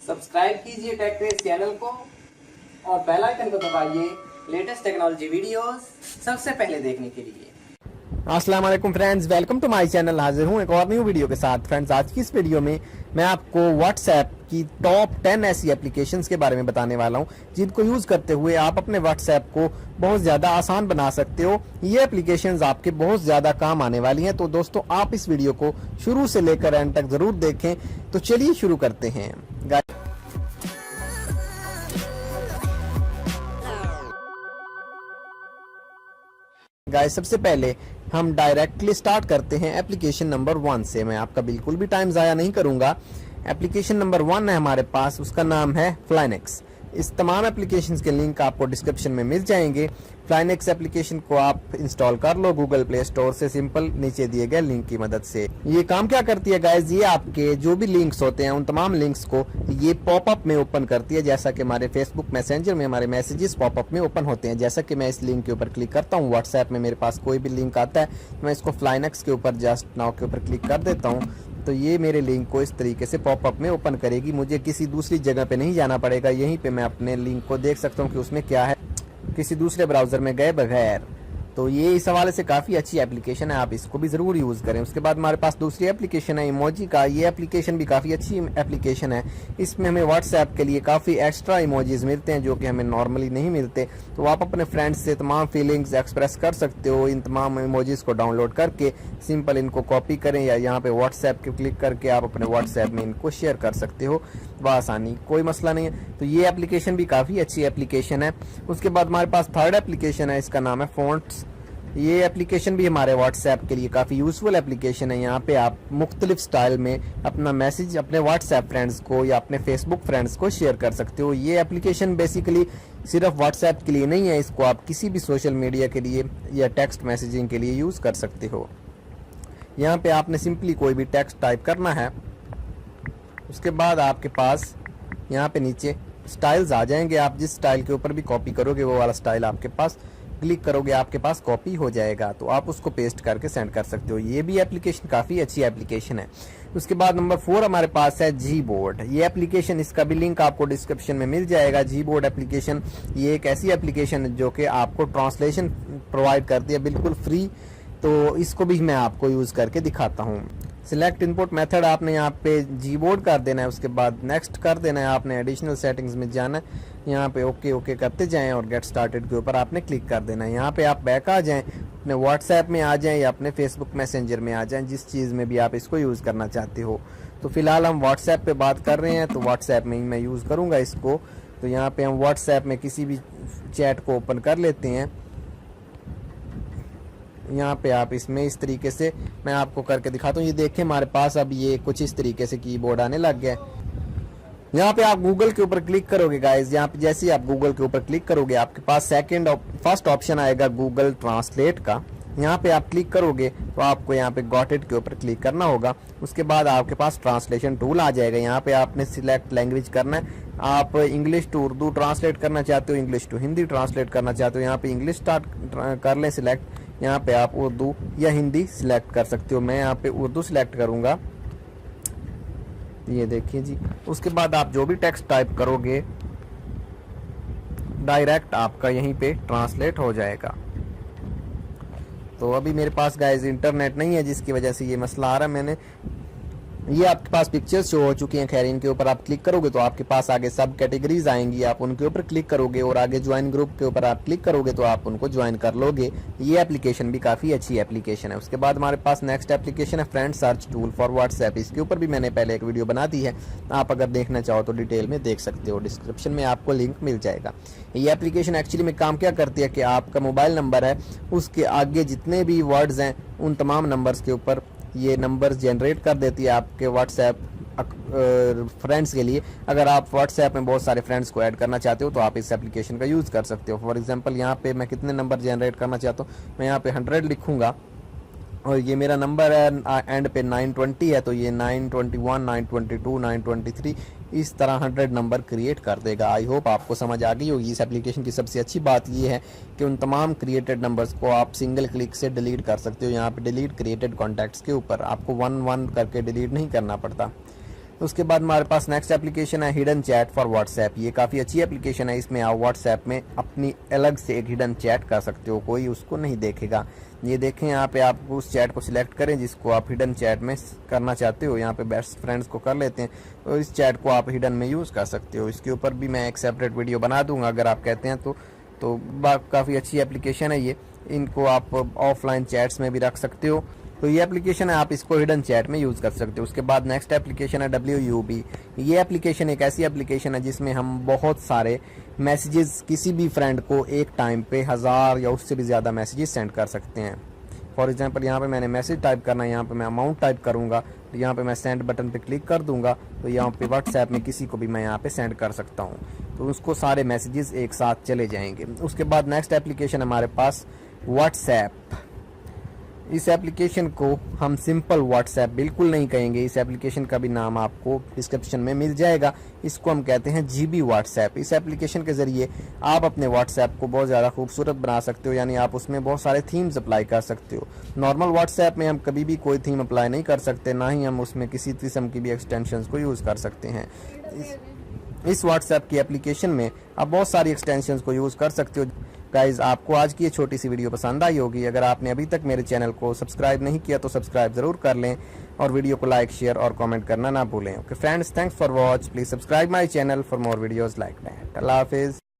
Subscribe कीजिए take craze channel को और बेल आइकन को दबाइए लेटेस्ट टेक्नोलॉजी वीडियोस सबसे पहले देखने के लिए। अस्सलाम वालेकुम friends, welcome to my channel. हाजिर हूँ एक और न्यू वीडियो के साथ। फ्रेंड्स, आज की इस वीडियो में मैं आपको व्हाट्सएप की टॉप 10 ऐसी एप्लीकेशंस के बारे में बताने वाला हूँ जिनको यूज करते हुए आप अपने व्हाट्सएप को बहुत ज्यादा आसान बना सकते हो। ये एप्लीकेशंस आपके बहुत ज्यादा काम आने वाली हैं। तो दोस्तों, आप इस वीडियो को शुरू से लेकर एंड तक जरूर देखें। तो चलिए शुरू करते हैं। गाइस, सबसे पहले हम डायरेक्टली स्टार्ट करते हैं एप्लीकेशन नंबर 1 से। मैं आपका बिल्कुल भी टाइम जाया नहीं करूंगा। एप्लीकेशन नंबर 1 है हमारे पास, उसका नाम है फ्लाइनेक्स। इस तमाम एप्लीकेशंस के लिंक आपको डिस्क्रिप्शन में मिल जाएंगे। फ्लाइनेक्स एप्लीकेशन को आप इंस्टॉल कर लो गूगल प्ले स्टोर से, सिंपल नीचे दिए गए लिंक की मदद से। ये काम क्या करती है गाइस, ये आपके जो भी लिंक्स होते हैं उन तमाम लिंक्स को ये पॉपअप में ओपन करती है। जैसा कि हमारे फेसबुक मैसेंजर में हमारे मैसेजेस पॉपअप में ओपन होते हैं। जैसा कि मैं इस लिंक के ऊपर क्लिक करता हूँ, व्हाट्सएप में मेरे पास कोई भी लिंक आता है, मैं इसको फ्लाइनेक्स के ऊपर जस्ट नाउ के ऊपर क्लिक कर देता हूँ, तो ये मेरे लिंक को इस तरीके से पॉपअप में ओपन करेगी। मुझे किसी दूसरी जगह पे नहीं जाना पड़ेगा, यहीं पे मैं अपने लिंक को देख सकता हूँ कि उसमें क्या है, किसी दूसरे ब्राउजर में गए बगैर। तो ये इस हवाले से काफ़ी अच्छी एप्लीकेशन है, आप इसको भी ज़रूर यूज़ करें। उसके बाद हमारे पास दूसरी एप्लीकेशन है इमोजी का। ये एप्लीकेशन भी काफ़ी अच्छी एप्लीकेशन है। इसमें हमें व्हाट्सएप के लिए काफ़ी एक्स्ट्रा इमोजीज मिलते हैं जो कि हमें नॉर्मली नहीं मिलते। तो आप अपने फ्रेंड्स से तमाम फीलिंग्स एक्सप्रेस कर सकते हो इन तमाम इमोजीज को डाउनलोड करके। सिंपल इनको कॉपी करें या यहाँ पे व्हाट्सएप के क्लिक करके आप अपने व्हाट्सएप में इनको शेयर कर सकते हो बआसानी, कोई मसला नहीं है। तो ये एप्लीकेशन भी काफ़ी अच्छी एप्लीकेशन है। उसके बाद हमारे पास थर्ड एप्लीकेशन है, इसका नाम है फोंट्स। ये एप्लीकेशन भी हमारे व्हाट्सएप के लिए काफ़ी यूज़फुल एप्लीकेशन है। यहाँ पे आप मुख्तलिफ स्टाइल में अपना मैसेज अपने व्हाट्सएप फ्रेंड्स को या अपने फेसबुक फ्रेंड्स को शेयर कर सकते हो। ये एप्लीकेशन बेसिकली सिर्फ व्हाट्सएप के लिए नहीं है, इसको आप किसी भी सोशल मीडिया के लिए या टेक्स्ट मैसेजिंग के लिए यूज़ कर सकते हो। यहाँ पे आपने सिंपली कोई भी टेक्स्ट टाइप करना है, उसके बाद आपके पास यहाँ पे नीचे स्टाइल्स आ जाएंगे। आप जिस स्टाइल के ऊपर भी कॉपी करोगे वो वाला स्टाइल आपके पास क्लिक करोगे आपके पास कॉपी हो जाएगा, तो आप उसको पेस्ट करके सेंड कर सकते हो। ये भी एप्लीकेशन काफ़ी अच्छी एप्लीकेशन है। उसके बाद नंबर 4 हमारे पास है जी बोर्ड। ये एप्लीकेशन, इसका भी लिंक आपको डिस्क्रिप्शन में मिल जाएगा। जी बोर्ड एप्लीकेशन ये एक ऐसी एप्लीकेशन है जो कि आपको ट्रांसलेशन प्रोवाइड करती है बिल्कुल फ्री। तो इसको भी मैं आपको यूज़ करके दिखाता हूँ। सिलेक्ट इनपुट मेथड आपने यहाँ पे जी बोर्ड कर देना है, उसके बाद नेक्स्ट कर देना है। आपने एडिशनल सेटिंग्स में जाना है, यहाँ पे ओके ओके करते जाएं और गेट स्टार्टेड के ऊपर आपने क्लिक कर देना है। यहाँ पे आप बैक आ जाएं, अपने व्हाट्सएप में आ जाएं या अपने फेसबुक मैसेंजर में आ जाएं, जिस चीज़ में भी आप इसको यूज़ करना चाहते हो। तो फिलहाल हम व्हाट्सएप पे बात कर रहे हैं, तो व्हाट्सएप में ही मैं यूज़ करूँगा इसको। तो यहाँ पे हम व्हाट्सएप में किसी भी चैट को ओपन कर लेते हैं। यहाँ पे आप इसमें इस तरीके से मैं आपको करके दिखाता हूँ। ये देखें, हमारे पास अब ये कुछ इस तरीके से कीबोर्ड आने लग गया। यहाँ पे आप गूगल के ऊपर क्लिक करोगे गाइस, यहाँ पे जैसे ही आप गूगल के ऊपर क्लिक करोगे आपके पास फर्स्ट ऑप्शन आएगा गूगल ट्रांसलेट का। यहाँ पे आप क्लिक करोगे तो आपको यहाँ पे गॉट इट के ऊपर क्लिक करना होगा। उसके बाद आपके पास ट्रांसलेशन टूल आ जाएगा। यहाँ पे आपने सिलेक्ट लैंग्वेज करना है। आप इंग्लिश टू उर्दू ट्रांसलेट करना चाहते हो, इंग्लिश टू हिंदी ट्रांसलेट करना चाहते हो, यहाँ पे इंग्लिश स्टार्ट कर लें सिलेक्ट। यहाँ पे आप उर्दू या हिंदी सिलेक्ट कर सकते हो। मैं यहाँ पे उर्दू सिलेक्ट करूँगा, ये देखिए जी। उसके बाद आप जो भी टेक्स्ट टाइप करोगे डायरेक्ट आपका यहीं पे ट्रांसलेट हो जाएगा। तो अभी मेरे पास गाइस इंटरनेट नहीं है, जिसकी वजह से ये मसला आ रहा है। ये आपके पास पिक्चर्स शो हो चुकी हैं। खैर, इनके ऊपर आप क्लिक करोगे तो आपके पास आगे सब कैटेगरीज आएंगी, आप उनके ऊपर क्लिक करोगे और आगे ज्वाइन ग्रुप के ऊपर आप क्लिक करोगे तो आप उनको ज्वाइन कर लोगे। ये एप्लीकेशन भी काफ़ी अच्छी एप्लीकेशन है। उसके बाद हमारे पास नेक्स्ट एप्लीकेशन है friend search tool for WhatsApp. इसके ऊपर भी मैंने पहले एक वीडियो बना दी है, आप अगर देखना चाहो तो डिटेल में देख सकते हो, डिस्क्रिप्शन में आपको लिंक मिल जाएगा। ये एप्लीकेशन एक्चुअली में काम क्या करती है कि आपका मोबाइल नंबर है, उसके आगे जितने भी वर्ड्स हैं उन तमाम नंबर्स के ऊपर ये नंबर्स जनरेट कर देती है आपके व्हाट्सएप फ्रेंड्स के लिए। अगर आप व्हाट्सएप में बहुत सारे फ्रेंड्स को ऐड करना चाहते हो तो आप इस एप्लीकेशन का यूज़ कर सकते हो। फॉर एग्जांपल, यहाँ पे मैं कितने नंबर जनरेट करना चाहता हूँ, मैं यहाँ पे 100 लिखूँगा और ये मेरा नंबर है एंड पे 920 है, तो ये 921, 922, 923 इस तरह 100 नंबर क्रिएट कर देगा। आई होप आपको समझ आ गई होगी। इस एप्लीकेशन की सबसे अच्छी बात ये है कि उन तमाम क्रिएटेड नंबर्स को आप सिंगल क्लिक से डिलीट कर सकते हो। यहाँ पे डिलीट क्रिएटेड कॉन्टैक्ट्स के ऊपर आपको 1 1 करके डिलीट नहीं करना पड़ता। उसके बाद हमारे पास नेक्स्ट एप्लीकेशन है हिडन चैट फॉर व्हाट्सएप। ये काफ़ी अच्छी एप्लीकेशन है, इसमें आप व्हाट्सएप में अपनी अलग से एक हिडन चैट कर सकते हो, कोई उसको नहीं देखेगा। ये देखें यहाँ पे आप उस चैट को सिलेक्ट करें जिसको आप हिडन चैट में करना चाहते हो। यहाँ पे बेस्ट फ्रेंड्स को कर लेते हैं, तो इस चैट को आप हिडन में यूज़ कर सकते हो। इसके ऊपर भी मैं एक सेपरेट वीडियो बना दूंगा अगर आप कहते हैं तो काफ़ी अच्छी एप्लीकेशन है ये। इनको आप ऑफलाइन चैट्स में भी रख सकते हो, तो ये एप्लीकेशन है, आप इसको हिडन चैट में यूज़ कर सकते हो। उसके बाद नेक्स्ट एप्लीकेशन है WUB। ये एप्लीकेशन एक ऐसी एप्लीकेशन है जिसमें हम बहुत सारे मैसेजेस किसी भी फ्रेंड को एक टाइम पे 1000 या उससे भी ज़्यादा मैसेजेस सेंड कर सकते हैं। फॉर एग्जांपल यहाँ पे मैंने मैसेज टाइप करना है, यहाँ पे मैं अमाउंट टाइप करूँगा, तो यहाँ पे मैं सेंड बटन पे क्लिक कर दूंगा, तो यहाँ पे व्हाट्सएप में किसी को भी मैं यहाँ पे सेंड कर सकता हूँ, तो उसको सारे मैसेजेस एक साथ चले जाएंगे। उसके बाद नेक्स्ट एप्लीकेशन हमारे पास व्हाट्सएप। इस एप्लीकेशन को हम सिंपल व्हाट्सएप बिल्कुल नहीं कहेंगे, इस एप्लीकेशन का भी नाम आपको डिस्क्रिप्शन में मिल जाएगा। इसको हम कहते हैं GB व्हाट्सएप। इस एप्लीकेशन के ज़रिए आप अपने व्हाट्सएप को बहुत ज़्यादा खूबसूरत बना सकते हो, यानी आप उसमें बहुत सारे थीम्स अप्लाई कर सकते हो। नॉर्मल व्हाट्सएप में हम कभी भी कोई थीम अप्लाई नहीं कर सकते, ना ही हम उसमें किसी किस्म की भी एक्सटेंशंस को यूज़ कर सकते हैं। इस व्हाट्सएप की एप्लीकेशन में आप बहुत सारी एक्सटेंशंस को यूज़ कर सकते हो। गाइज, आपको आज की ये छोटी सी वीडियो पसंद आई होगी। अगर आपने अभी तक मेरे चैनल को सब्सक्राइब नहीं किया तो सब्सक्राइब ज़रूर कर लें और वीडियो को लाइक, शेयर और कमेंट करना ना भूलें। Okay friends, thanks for watch. Please subscribe my channel for more videos like that. अल्लाह हाफिज़।